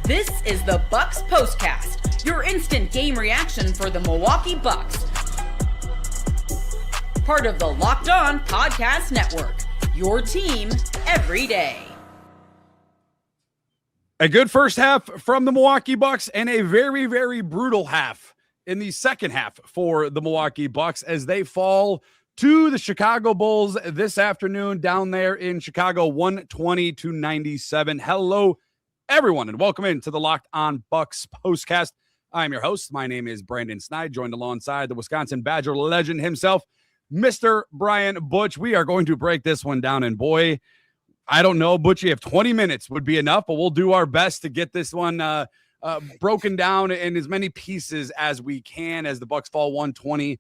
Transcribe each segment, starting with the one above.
This is the Bucks POSTCAST, your instant game reaction for the Milwaukee Bucks. Part of the Locked On Podcast Network, your team every day. A good first half from the Milwaukee Bucks and a very, very brutal half in the second half for the Milwaukee Bucks as they fall to the Chicago Bulls this afternoon down there in Chicago, 120-97. Hello, everyone, and welcome into the Locked On Bucks postcast. I'm your host. My name is Brandon Sneide, joined alongside the Wisconsin Badger legend himself, Mr. Brian Butch. We are going to break this one down, and boy, I don't know, Butchie, if 20 minutes would be enough, but we'll do our best to get this one broken down in as many pieces as we can as the Bucks fall 120-97.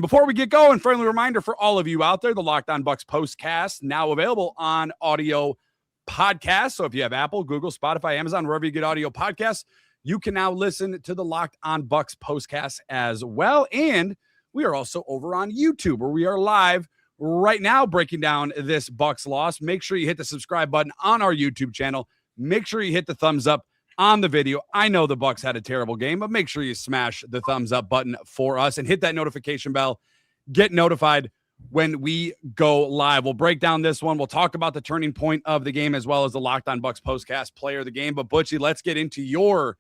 Before we get going, friendly reminder for all of you out there, the Locked On Bucks postcast now available on audio podcast. So if you have Apple, Google, Spotify, Amazon, wherever you get audio podcasts, you can now listen to the Locked On Bucks postcast as well. And we are also over on YouTube where we are live right now breaking down this Bucks loss. Make sure you hit the subscribe button on our YouTube channel. Make sure you hit the thumbs up on the video. I know the Bucks had a terrible game, but make sure you smash the thumbs up button for us and hit that notification bell. Get notified when we go live. We'll break down this one. We'll talk about the turning point of the game as well as the Locked On Bucks postcast player of the game. But Butchie, let's get into your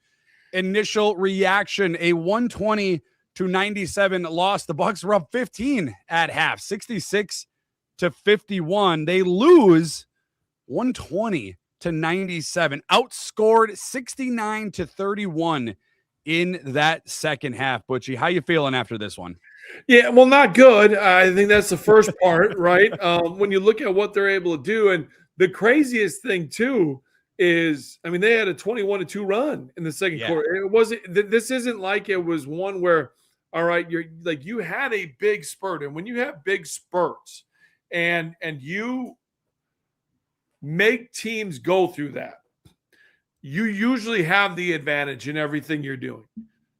initial reaction. A 120-97 loss. The Bucks were up 15 at half, 66-51. They lose 120-97, outscored 69-31 in that second half. Butchie, how you feeling after this one? Yeah, well, not good. I think that's the first part, right? When you look at what they're able to do, and the craziest thing too is, I mean, they had a 21-2 run in the second quarter. It wasn't. This isn't like it was one where, all right, you're like you had a big spurt, and when you have big spurts, and you make teams go through that, you usually have the advantage in everything you're doing.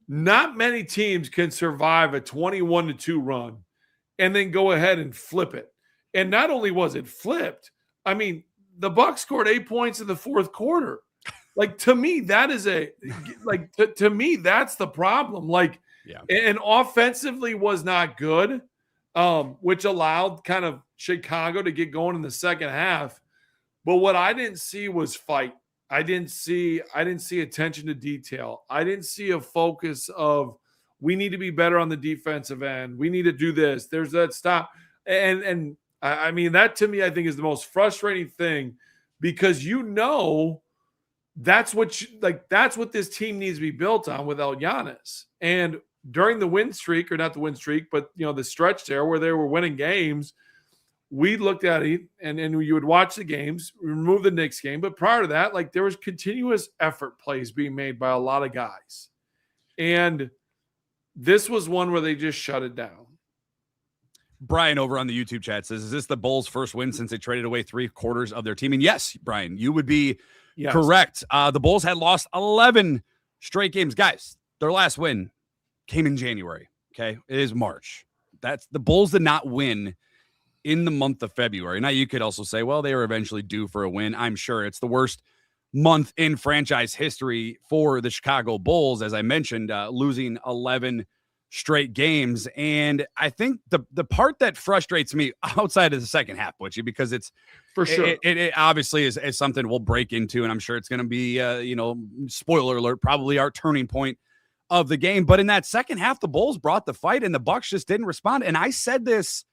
Not many teams can survive a 21-2 run and then go ahead and flip it. And not only was it flipped, I mean, the Bucks scored 8 points in the fourth quarter. Like, to me, that is to me, that's the problem. Like, and offensively was not good, which allowed kind of Chicago to get going in the second half. But what I didn't see was fight. I didn't see attention to detail. I didn't see a focus of we need to be better on the defensive end. We need to do this. There's that stop. And I mean, that to me, I think is the most frustrating thing because that's what this team needs to be built on without Giannis. And during the win streak, or not the win streak, but the stretch there where they were winning games, we looked at it and you would watch the games, remove the Knicks game. But prior to that, like there was continuous effort plays being made by a lot of guys. And this was one where they just shut it down. Brian over on the YouTube chat says, is this the Bulls' first win since they traded away 3/4 of their team? And yes, Brian, you would be correct. The Bulls had lost 11 straight games. Guys, their last win came in January. Okay. It is March. The Bulls did not win in the month of February. Now, you could also say, well, they were eventually due for a win. I'm sure it's the worst month in franchise history for the Chicago Bulls, as I mentioned, losing 11 straight games. And I think the part that frustrates me outside of the second half, Butchie, because it's for sure, it obviously is something we'll break into, and I'm sure it's going to be, spoiler alert, probably our turning point of the game. But in that second half, the Bulls brought the fight, and the Bucks just didn't respond. And I said this,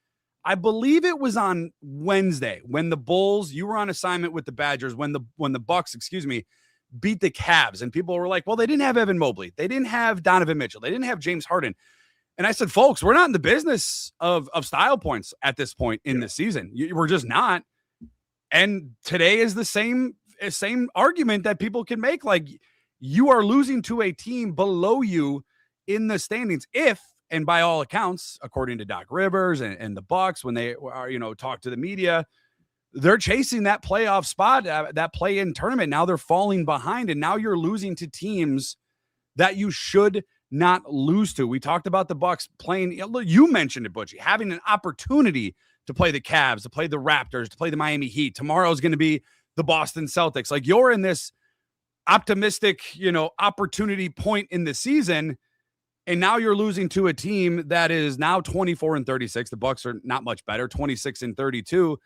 I believe it was on Wednesday when the Bulls, you were on assignment with the Badgers, when the Bucks, beat the Cavs, and people were like, well, they didn't have Evan Mobley. They didn't have Donovan Mitchell. They didn't have James Harden. And I said, folks, we're not in the business of style points at this point in the season. We're just not. And today is the same argument that people can make. Like, you are losing to a team below you in the standings and by all accounts, according to Doc Rivers and the Bucks, when they are, talk to the media, they're chasing that playoff spot, that play-in tournament. Now they're falling behind, and now you're losing to teams that you should not lose to. We talked about the Bucks playing. You mentioned it, Butchie, having an opportunity to play the Cavs, to play the Raptors, to play the Miami Heat. Tomorrow is going to be the Boston Celtics. Like, you're in this optimistic, opportunity point in the season. And now you're losing to a team that is now 24-36. The Bucks are not much better, 26-32. Yep.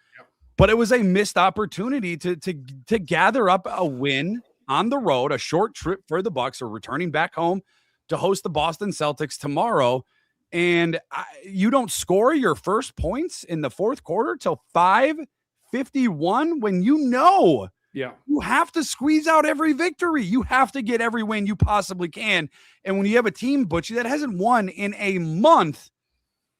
But it was a missed opportunity to gather up a win on the road, a short trip for the Bucks, or returning back home to host the Boston Celtics tomorrow. And you don't score your first points in the fourth quarter till 5:51 when you have to squeeze out every victory. You have to get every win you possibly can. And when you have a team, Butchie, that hasn't won in a month,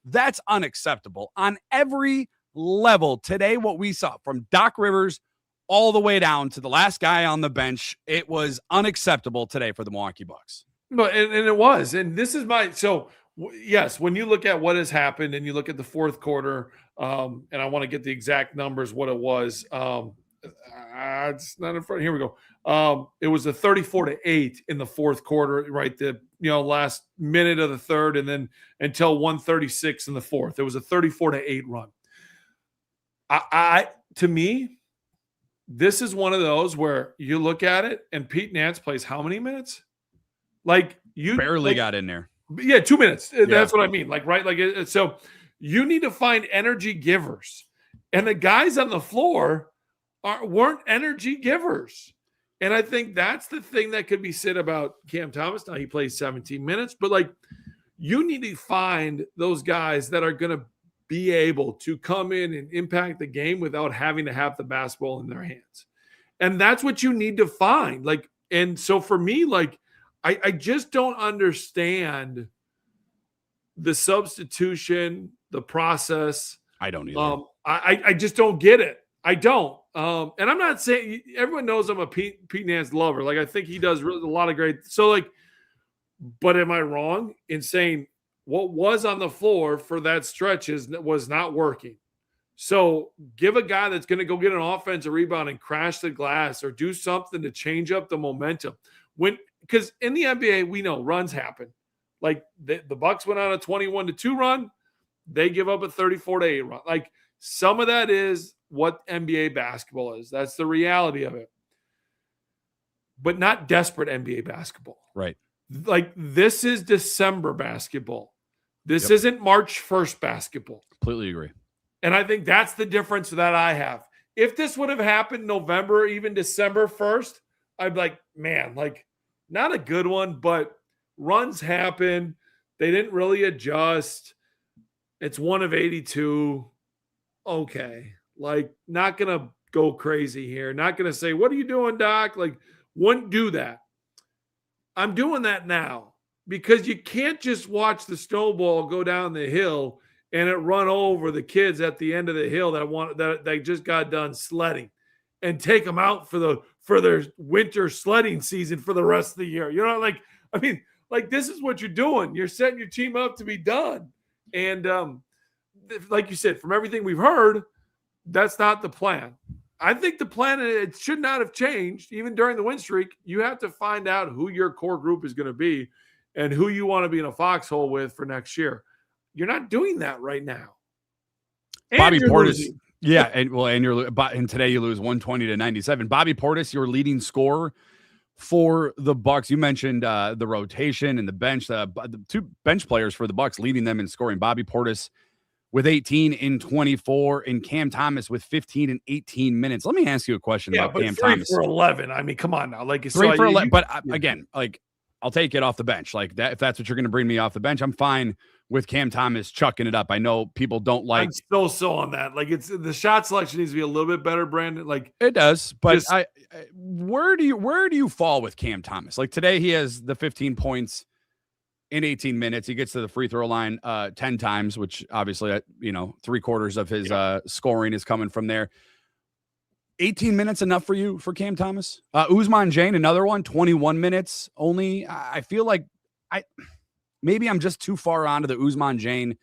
that's unacceptable on every level. Today, what we saw from Doc Rivers all the way down to the last guy on the bench, it was unacceptable today for the Milwaukee Bucks. No, and it was. And this is yes, when you look at what has happened and you look at the fourth quarter, and I want to get the exact numbers, what it was. It's not in front. Here we go. It was a 34-8 in the fourth quarter, right? The last minute of the third, and then until 1:36 in the fourth. It was a 34-8 run. To me, this is one of those where you look at it and Pete Nance plays how many minutes? Like you barely got in there. Yeah, 2 minutes. Yeah. That's what I mean. So you need to find energy givers, and the guys on the floor weren't energy givers. And I think that's the thing that could be said about Cam Thomas. Now he plays 17 minutes, but you need to find those guys that are going to be able to come in and impact the game without having to have the basketball in their hands. And that's what you need to find. And so for me, I just don't understand the substitution, the process. I don't either. I just don't get it. I don't. And I'm not saying everyone knows I'm a Pete Nance lover. I think he does really a lot of great. So but am I wrong in saying what was on the floor for that stretch was not working? So give a guy that's going to go get an offensive rebound and crash the glass or do something to change up the momentum. Because in the NBA, we know runs happen. The Bucks went on a 21-2 run. They give up a 34-8 run. Some of that is what NBA basketball is. That's the reality of it. But not desperate NBA basketball. Right. This is December basketball. This isn't March 1st basketball. Completely agree. And I think that's the difference that I have. If this would have happened November, even December 1st, I'd be like, man, not a good one, but runs happen. They didn't really adjust. It's 1 of 82. Okay. Not going to go crazy here. Not going to say, what are you doing, Doc? Wouldn't do that. I'm doing that now because you can't just watch the snowball go down the hill and it run over the kids at the end of the hill that they just got done sledding and take them out for their winter sledding season for the rest of the year. This is what you're doing. You're setting your team up to be done. And like you said, from everything we've heard, that's not the plan. I think the plan, it should not have changed. Even during the win streak, you have to find out who your core group is going to be and who you want to be in a foxhole with for next year. You're not doing that right now. And Bobby Portis. Yeah. And today you lose 120-97. Bobby Portis, your leading scorer for the Bucks. You mentioned the rotation and the bench, the two bench players for the Bucks leading them in scoring. Bobby Portis with 18 in 24, and Cam Thomas with 15 in 18 minutes. Let me ask you a question about Cam Thomas. 3 for 11. I mean, come on now. 3 for 11. But again, I'll take it off the bench. That if that's what you're going to bring me off the bench, I'm fine with Cam Thomas chucking it up. I know people don't like. I'm so on that. It's the shot selection needs to be a little bit better, Brandon. It does, but where do you fall with Cam Thomas? Today he has the 15 points in 18 minutes. He gets to the free throw line 10 times, which obviously 3/4 of his scoring is coming from there. 18 minutes enough for you for Cam Thomas? Ousmane Dieng, another one, 21 minutes only. I feel like maybe I'm just too far onto the Ousmane Dieng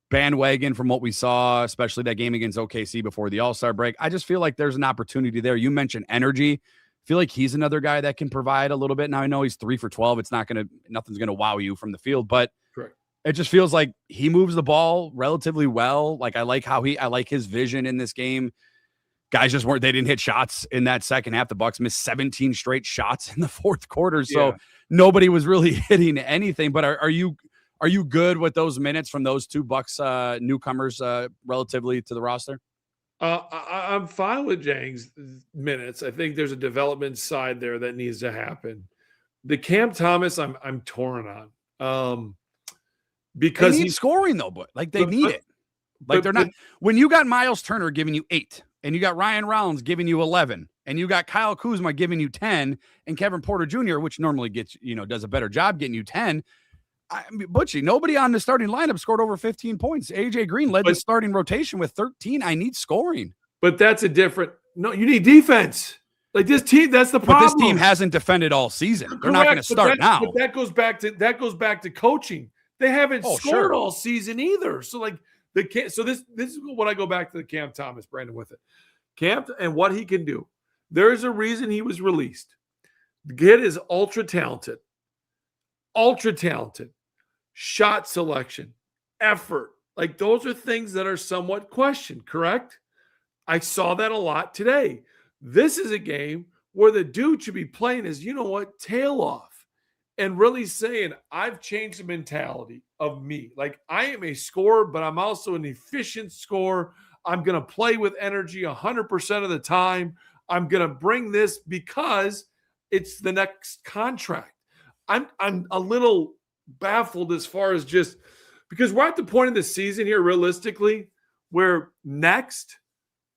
bandwagon from what we saw, especially that game against OKC before the All-Star break. I just feel like there's an opportunity there. You mentioned energy. I feel like he's another guy that can provide a little bit. Now I know he's 3 for 12. Nothing's going to wow you from the field, but correct. It just feels like he moves the ball relatively well. I like his vision in this game guys just weren't, they didn't hit shots in that second half. The Bucks missed 17 straight shots in the fourth quarter. So nobody was really hitting anything. But are you good with those minutes from those two Bucks newcomers relatively to the roster? I'm fine with Jang's minutes. I think there's a development side there that needs to happen. The Cam Thomas, I'm torn on. Because he's scoring though, but like they need it. Like they're not, when you got Miles Turner giving you 8, and you got Ryan Rollins giving you 11, and you got Kyle Kuzma giving you 10, and Kevin Porter Jr., which normally gets, does a better job getting you 10. Butchie, nobody on the starting lineup scored over 15 points. AJ Green led the starting rotation with 13. I need scoring. But that's you need defense. Like this team, that's the problem. But this team hasn't defended all season. They're not going to start now. But that goes back to coaching. They haven't scored all season either. So like this is what I go back to the Cam Thomas, Brandon, with it. Cam and what he can do. There's a reason he was released. The kid is ultra talented. Shot selection, effort. Like those are things that are somewhat questioned, correct? I saw that a lot today. This is a game where the dude should be playing as, tail off. And really saying, I've changed the mentality of me. Like, I am a scorer, but I'm also an efficient scorer. I'm going to play with energy 100% of the time. I'm going to bring this because it's the next contract. I'm a little baffled as far as just because we're at the point of the season here, realistically, where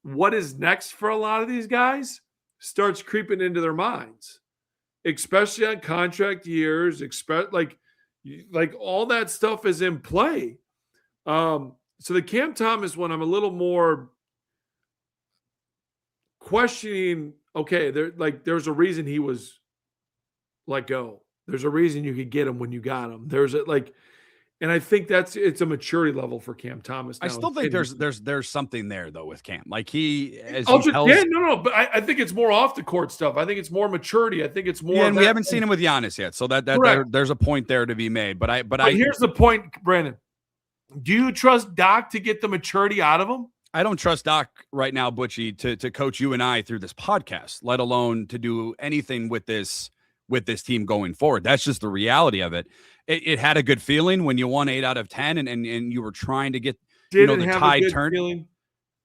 what is next for a lot of these guys starts creeping into their minds. Especially on contract years, like all that stuff is in play. So the Cam Thomas one, I'm a little more questioning. Okay, there's a reason he was let go. There's a reason you could get him when you got him. And I think it's a maturity level for Cam Thomas now. I still think there's something there though with Cam. Like but I think it's more off the court stuff. I think it's more maturity. I think it's more. Yeah, and we haven't seen him with Giannis yet, so there's a point there to be made. But here's the point, Brandon. Do you trust Doc to get the maturity out of him? I don't trust Doc right now, Butchie, to coach you and I through this podcast, let alone to do anything with this team going forward. That's just the reality of it. It had a good feeling when you won 8 out of 10 and you were trying to get the tide turned.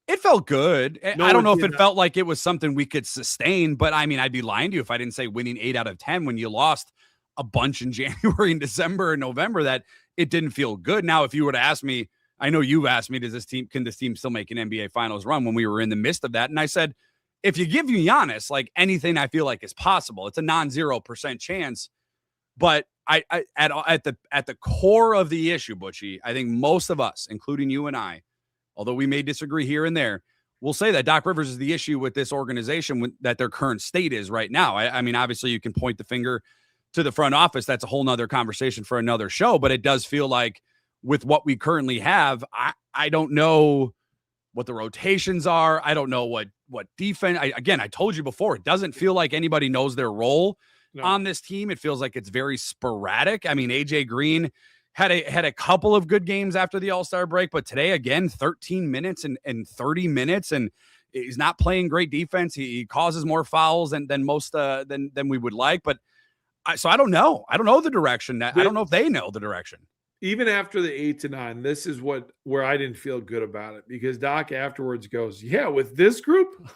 It felt good. No, I don't know if it felt like it was something we could sustain, but I mean, I'd be lying to you if I didn't say winning 8 out of 10 when you lost a bunch in January and December and November, that it didn't feel good. Now, if you were to ask me, I know you've asked me, can this team still make an NBA Finals run when we were in the midst of that? And I said, if you give you Giannis, like anything I feel like is possible. It's a non-0% chance. But at the core of the issue, Butchie, I think most of us, including you and I, although we may disagree here and there, will say that Doc Rivers is the issue with this organization that their current state is right now. I mean, obviously you can point the finger to the front office. That's a whole nother conversation for another show, but it does feel like with what we currently have, I don't know what the rotations are. I don't know what defense. I told you before, it doesn't feel like anybody knows their role on this team. It feels like it's very sporadic. I mean, AJ Green had a couple of good games after the All-Star break, but today again, 13 minutes and 30 minutes, and he's not playing great defense. He causes more fouls than most than we would like. But so I don't know. I don't know the direction. I don't know if they know the direction. Even after the 8-9, this is where I didn't feel good about it, because Doc afterwards goes, yeah, with this group,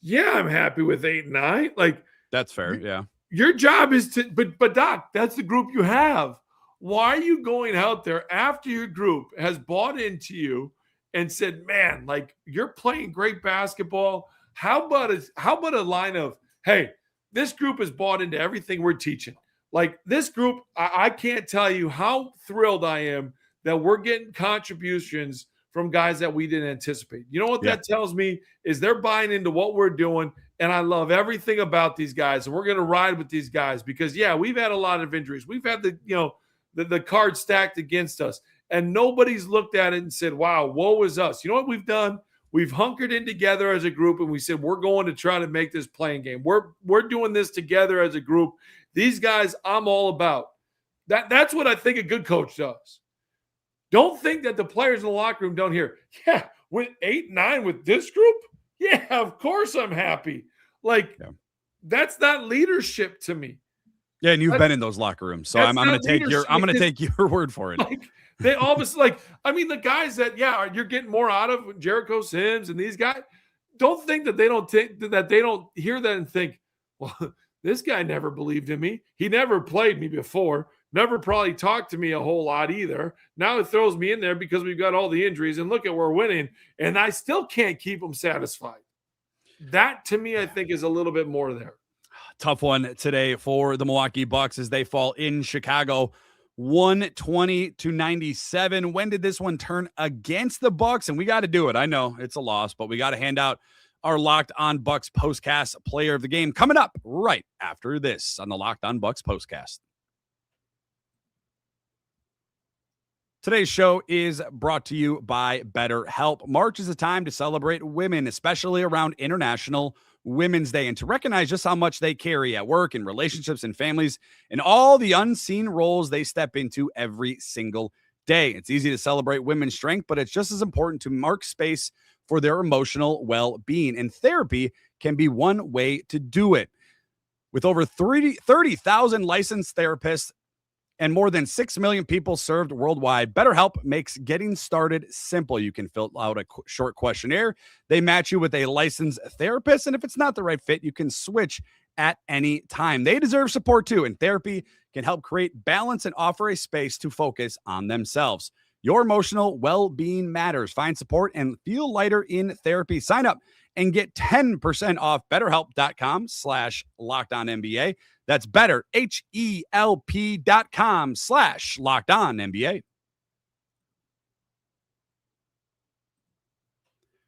yeah, I'm happy with 8-9. Like, that's fair. Yeah. Your job is to, but Doc, that's the group you have. Why are you going out there after your group has bought into you and said, man, like, you're playing great basketball? How about a line of, hey, this group has bought into everything we're teaching. Like, this group, I can't tell you how thrilled I am that we're getting contributions from guys that we didn't anticipate. You know what that tells me is they're buying into what we're doing, and I love everything about these guys, and we're going to ride with these guys because, yeah, we've had a lot of injuries. We've had the card stacked against us, and nobody's looked at it and said, wow, woe is us. You know what we've done? We've hunkered in together as a group, and we said we're going to try to make this playing game. We're doing this together as a group. These guys, I'm all about. That's what I think a good coach does. Don't think that the players in the locker room don't hear, yeah, with 8-9 with this group, Yeah, of course I'm happy. Like, that's not leadership to me. Yeah, and you've been in those locker rooms, so I'm going to take your word for it. Like, they obviously, like, I mean, the guys that, you're getting more out of Jericho Sims and these guys. Don't think that they don't hear that and think, well, this guy never believed in me. He never played me before. Never probably talked to me a whole lot either. Now it throws me in there because we've got all the injuries, and look at we're winning, and I still can't keep them satisfied. That, to me, I think is a little bit more there. Tough one today for the Milwaukee Bucks as they fall in Chicago 120-97. When did this one turn against the Bucks? And we got to do it. I know it's a loss, but we got to hand out our Locked On Bucks postcast player of the game coming up right after this on the Locked On Bucks postcast. Today's show is brought to you by BetterHelp. March is a time to celebrate women, especially around International Women's Day, and to recognize just how much they carry at work, in relationships and families, and all the unseen roles they step into every single day. It's easy to celebrate women's strength, but it's just as important to mark space for their emotional well-being, and therapy can be one way to do it. With over 30,000 licensed therapists and more than 6 million people served worldwide, BetterHelp makes getting started simple. You can fill out a short questionnaire. They match you with a licensed therapist, and if it's not the right fit, you can switch at any time. They deserve support too, and therapy can help create balance and offer a space to focus on themselves. Your emotional well-being matters. Find support and feel lighter in therapy. Sign up and get 10% off BetterHelp.com/LockedOnNBA. That's better, HELP.com/LockedOnNBA.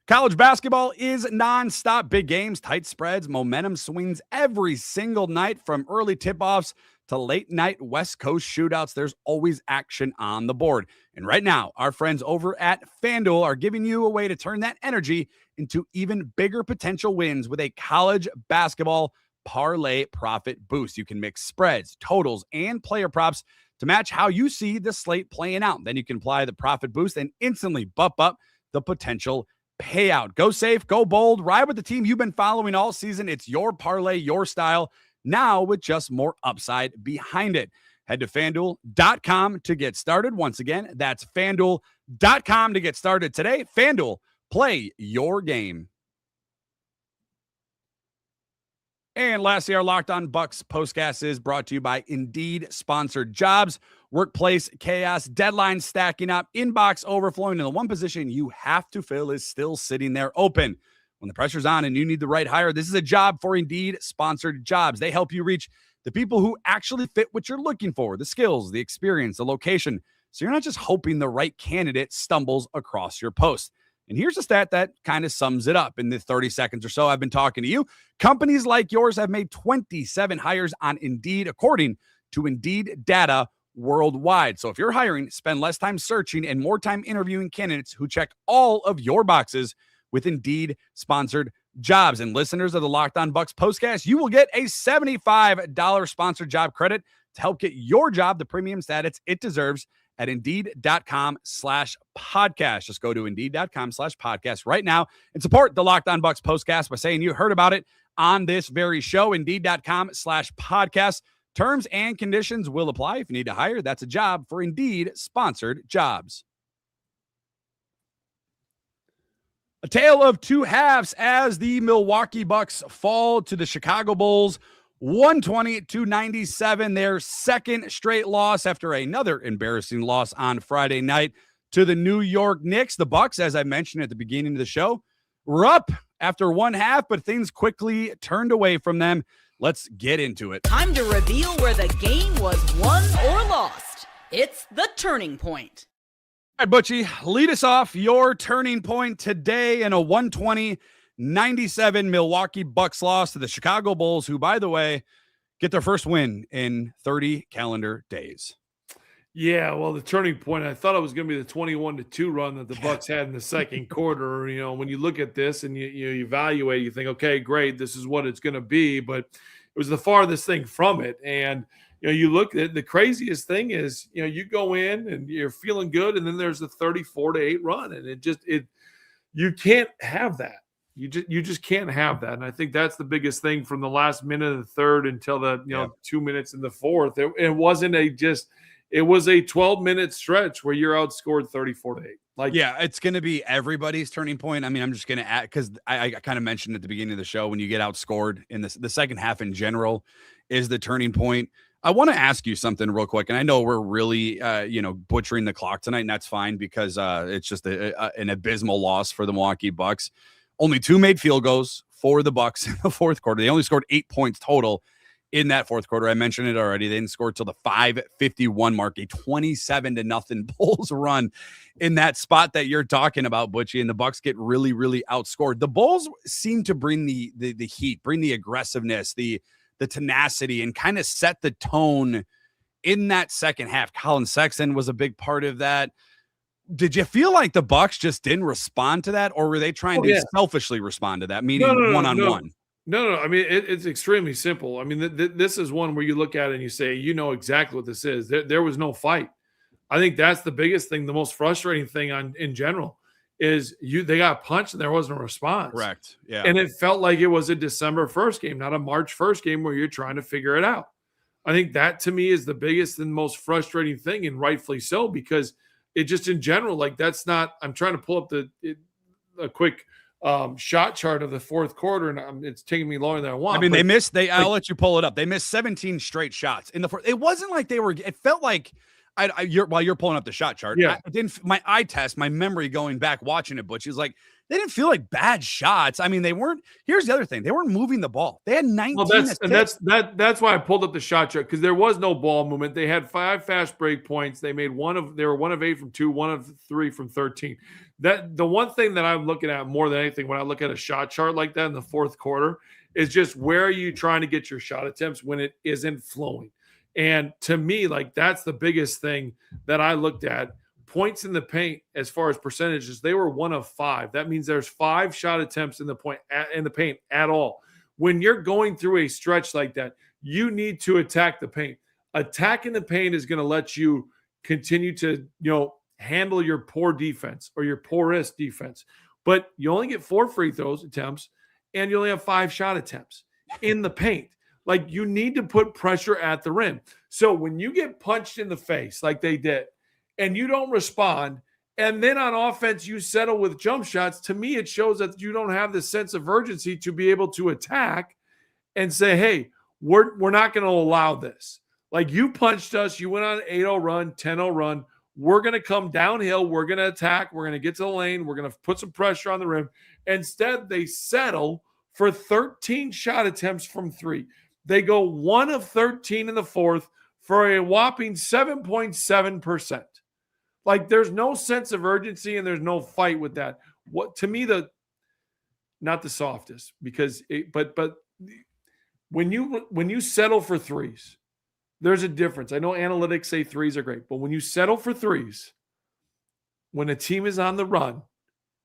College basketball is nonstop. Big games, tight spreads, momentum swings every single night, from early tip-offs to late night West Coast shootouts. There's always action on the board. And right now, our friends over at FanDuel are giving you a way to turn that energy into even bigger potential wins with a college basketball parlay profit boost. You can mix spreads, totals, and player props to match how you see the slate playing out. Then you can apply the profit boost and instantly bump up the potential payout. Go safe, go bold, ride with the team you've been following all season. It's your parlay, your style, now with just more upside behind it. Head to FanDuel.com to get started. Once again, that's FanDuel.com to get started today. FanDuel, play your game. And lastly, our Locked On Bucks postcast is brought to you by Indeed sponsored jobs. Workplace chaos, deadlines stacking up, inbox overflowing, and the one position you have to fill is still sitting there open. When the pressure's on and you need the right hire, this is a job for Indeed sponsored jobs. They help you reach the people who actually fit what you're looking for, the skills, the experience, the location. So you're not just hoping the right candidate stumbles across your post. And here's a stat that kind of sums it up in the 30 seconds or so I've been talking to you. Companies like yours have made 27 hires on Indeed, according to Indeed data worldwide. So if you're hiring, spend less time searching and more time interviewing candidates who check all of your boxes with Indeed sponsored jobs. And listeners of the Locked On Bucks postcast, you will get a $75 sponsored job credit to help get your job the premium status it deserves at Indeed.com/podcast. Just go to Indeed.com/podcast right now and support the Locked On Bucks postcast by saying you heard about it on this very show. Indeed.com/podcast. Terms and conditions will apply. If you need to hire, that's a job for Indeed sponsored jobs. A tale of two halves as the Milwaukee Bucks fall to the Chicago Bulls 120-97, their second straight loss after another embarrassing loss on Friday night to the New York Knicks. The Bucks, as I mentioned at the beginning of the show, were up after one half, but things quickly turned away from them. Let's get into it. Time to reveal where the game was won or lost. It's the turning point. All right, Butchie, lead us off. Your turning point today in a 120-97 Milwaukee Bucks loss to the Chicago Bulls, who, by the way, get their first win in 30 calendar days. Yeah, well, the turning point, I thought it was going to be the 21-2 run that the Bucks had in the second quarter. You know, when you look at this and you evaluate, you think, okay, great, this is what it's going to be. But it was the farthest thing from it. And, you know, you look at the craziest thing is, you know, you go in and you're feeling good, and then there's a 34-8 run. And you can't have that. You just can't have that. And I think that's the biggest thing from the last minute of the third until the 2 minutes in the fourth. It wasn't it was a 12-minute stretch where you're outscored 34-8. It's going to be everybody's turning point. I mean, I'm just going to add, because I kind of mentioned at the beginning of the show, when you get outscored in the second half in general is the turning point. I want to ask you something real quick, and I know we're really, butchering the clock tonight, and that's fine because it's just an abysmal loss for the Milwaukee Bucks. Only 2 made field goals for the Bucks in the fourth quarter. They only scored 8 points total in that fourth quarter. I mentioned it already. They didn't score till the 5:51 mark, a 27-0 Bulls run in that spot that you're talking about, Butchie, and the Bucks get really, really outscored. The Bulls seem to bring the heat, bring the aggressiveness, the tenacity, and kind of set the tone in that second half. Colin Sexton was a big part of that. Did you feel like the Bucks just didn't respond to that, or were they trying to selfishly respond to that, meaning one-on-one? No. I mean, it's extremely simple. I mean, this is one where you look at it and you say, you know exactly what this is. There was no fight. I think that's the biggest thing, the most frustrating thing in general is they got punched and there wasn't a response. Correct. Yeah. And it felt like it was a December 1st game, not a March 1st game where you're trying to figure it out. I think that to me is the biggest and most frustrating thing, and rightfully so, because it just in general, like that's not, I'm trying to pull up a quick shot chart of the fourth quarter, and it's taking me longer than I want. I mean, I'll let you pull it up. They missed 17 straight shots in the fourth. It wasn't like it felt like while you're pulling up the shot chart. Yeah. My eye test, my memory going back, watching it, Butch, is like, they didn't feel like bad shots. I mean, here's the other thing. They weren't moving the ball. They had 19 assists. That's why I pulled up the shot chart, because there was no ball movement. They had 5 fast break points. They made they were 1 of 8 from 2, 1 of 3 from 13. The one thing that I'm looking at more than anything when I look at a shot chart like that in the fourth quarter is just where are you trying to get your shot attempts when it isn't flowing. And to me, like that's the biggest thing that I looked at. Points in the paint, as far as percentages, they were 1 of 5. That means there's 5 shot attempts in the paint at all. When you're going through a stretch like that, you need to attack the paint. Attacking the paint is going to let you continue to, handle your poor defense or your porous defense. But you only get 4 free throws attempts, and you only have 5 shot attempts in the paint. Like you need to put pressure at the rim. So when you get punched in the face like they did, and you don't respond, and then on offense you settle with jump shots, to me it shows that you don't have the sense of urgency to be able to attack and say, hey, we're not going to allow this. Like you punched us, you went on an 8-0 run, 10-0 run. We're going to come downhill. We're going to attack. We're going to get to the lane. We're going to put some pressure on the rim. Instead, they settle for 13 shot attempts from 3. They go 1 of 13 in the fourth for a whopping 7.7%. Like there's no sense of urgency and there's no fight with that. What to me, not the softest, because but when you settle for threes, there's a difference. I know analytics say threes are great, but when you settle for threes, when a team is on the run,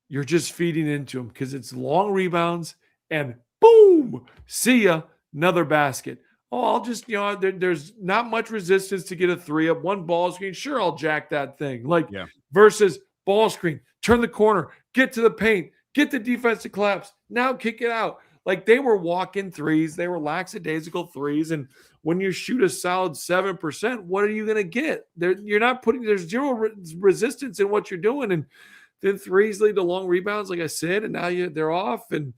you're just feeding into them because it's long rebounds and boom, see ya, another basket. Oh, I'll just, there's not much resistance to get a 3 up. One ball screen. Sure, I'll jack that thing. Versus ball screen, turn the corner, get to the paint, get the defense to collapse. Now kick it out. Like they were walking threes. They were lackadaisical threes. And when you shoot a solid 7%, what are you going to get? There's zero resistance in what you're doing. And then threes lead to long rebounds, like I said, and now they're off. And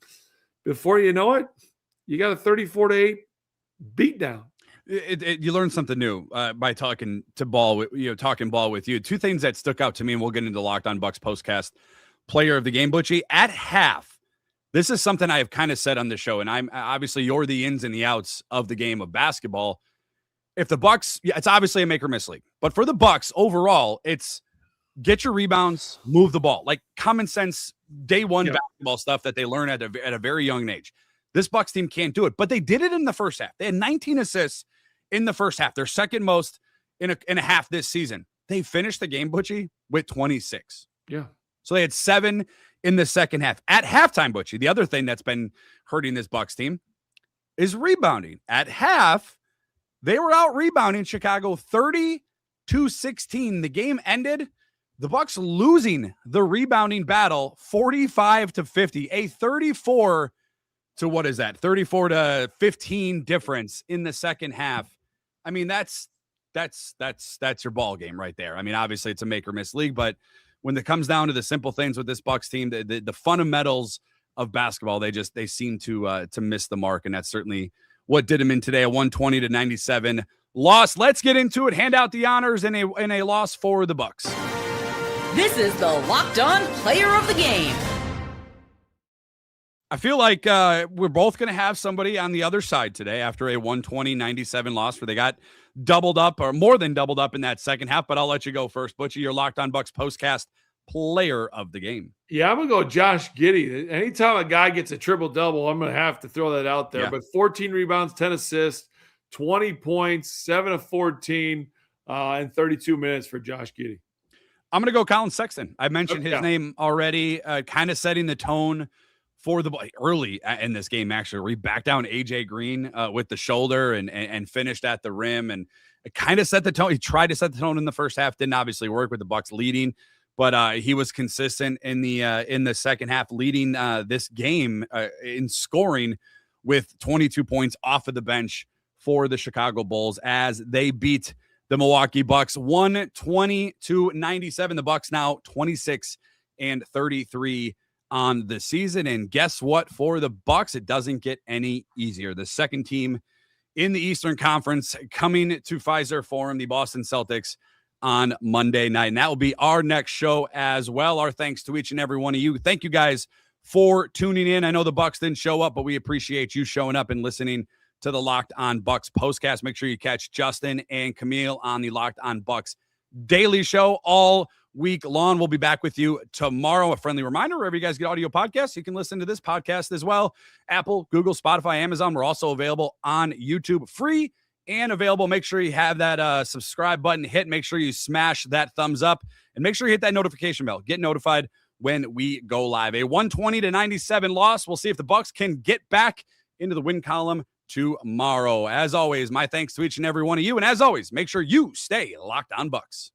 before you know it, you got a 34-8 beat down. You learn something new by talking ball with you. 2 things that stuck out to me, and we'll get into Locked On Bucks postcast player of the game, Butchie. At half, this is something I have kind of said on the show, and I'm obviously you're the ins and the outs of the game of basketball. If the Bucks, it's obviously a make or miss league, but for the Bucks overall, it's get your rebounds, move the ball, like common sense day one basketball stuff that they learn at a very young age. This Bucks team can't do it, but they did it in the first half. They had 19 assists in the first half. Their second most in a half this season. They finished the game, Butchie, with 26. Yeah. So they had 7 in the second half. At halftime, Butchie, the other thing that's been hurting this Bucks team is rebounding. At half, they were out rebounding Chicago 30-16. The game ended. The Bucks losing the rebounding battle 45-50, a 34 to what is that? 34 to 15 difference in the second half. I mean, that's your ball game right there. I mean, obviously it's a make or miss league, but when it comes down to the simple things with this Bucks team, the fundamentals of basketball, they seem to miss the mark, and that's certainly what did them in today. A 120-97 loss. Let's get into it. Hand out the honors in a loss for the Bucks. This is the Locked On Player of the Game. I feel like we're both going to have somebody on the other side today after a 120-97 loss where they got doubled up or more than doubled up in that second half. But I'll let you go first, Butchie. Your Locked On Bucks postcast player of the game. Yeah, I'm going to go Josh Giddey. Anytime a guy gets a triple-double, I'm going to have to throw that out there. Yeah. But 14 rebounds, 10 assists, 20 points, 7 of 14, and 32 minutes for Josh Giddey. I'm going to go Colin Sexton. I mentioned his name already, kind of setting the tone for the early in this game, actually, where he backed down AJ Green with the shoulder and finished at the rim, and it kind of set the tone. He tried to set the tone in the first half, didn't obviously work with the Bucks leading, but he was consistent in the second half, leading this game in scoring with 22 points off of the bench for the Chicago Bulls as they beat the Milwaukee Bucks 120-97. The Bucks now 26-33 on the season. And guess what? For the Bucks, it doesn't get any easier. The second team in the Eastern Conference coming to Pfizer Forum, the Boston Celtics, on Monday night. And that will be our next show as well. Our thanks to each and every one of you. Thank you guys for tuning in. I know the Bucks didn't show up, but we appreciate you showing up and listening to the Locked On Bucks postcast. Make sure you catch Justin and Camille on the Locked On Bucks daily show all week long. We'll be back with you tomorrow. A friendly reminder, wherever you guys get audio podcasts, you can listen to this podcast as well. Apple, Google, Spotify, Amazon. We're also available on YouTube, free and available. Make sure you have that subscribe button hit. Make sure you smash that thumbs up and make sure you hit that notification bell. Get notified when we go live. A 120-97 loss. We'll see if the Bucks can get back into the win column tomorrow. As always, my thanks to each and every one of you. And as always, make sure you stay locked on Bucks.